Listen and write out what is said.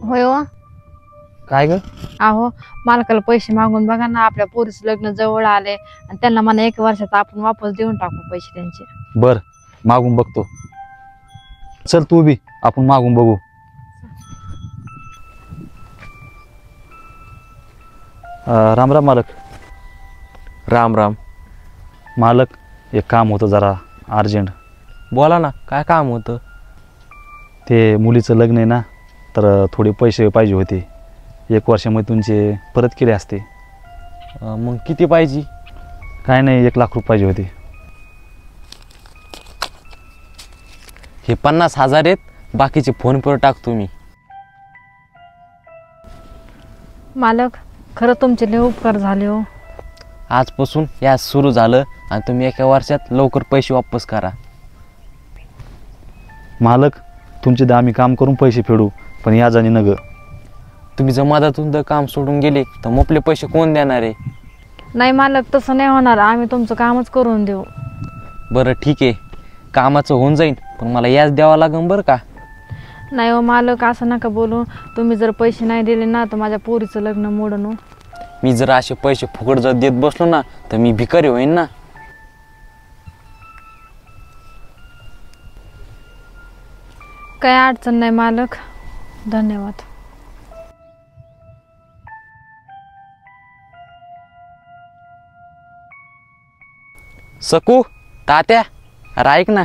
होय हो. काय ग? अहो मालकाला पैसे मागून बघा ना, आपल्या पोरीचं लग्न जवळ आले आणि त्यांना मला 1 वर्षात आपण वापस देऊन टाकू पैसे त्यांचे. बर, मागून बघतो. चल तू बी, आपण मागून बघू. राम राम मालक. राम राम. मालक, एक काम होतं जरा अर्जंट. बोला ना, काय काम होतं? ते मुलीचं लग्न आहे ना, तर थोडे पैसे पाहिजे होते. 1 वर्षामध्ये तुमचे परत केले असते. मग किती पाहिजे? काय नाही, 1 लाख रुपये पाहिजे होते. हे 50,000 आहेत, बाकीचे फोन पे टाकतो मी. मालक, खरं तुमचे लय उपकार झाले हो. आजपासून याच सुरू झालं आणि तुम्ही 1 वर्षात लवकर पैसे वापस करा. मालक, तुमचे दा आम्ही काम करून पैसे फेडू, पण याजाने नग. तुम्ही जर मधातून जर काम सोडून गेले तर मोपले पैसे कोण देणार आहे? नाही मालक, तसं नाही होणार, आम्ही तुमचं कामच करून देऊ. बरं ठीक आहे, कामाचं होऊन जाईल, पण मला याच द्यावं लागेल बरं का? नाही हो मालक, असं नका बोलू. तुम्ही जर पैसे नाही दिले ना तर माझ्या पोरीचं लग्न मोडून हो. मी जर असे पैसे फुकट जर देत बसलो ना तर मी भिकारी होईन ना. काय अडचण नाही मालक, धन्यवाद. सकू, तात्या, अरे ऐक ना.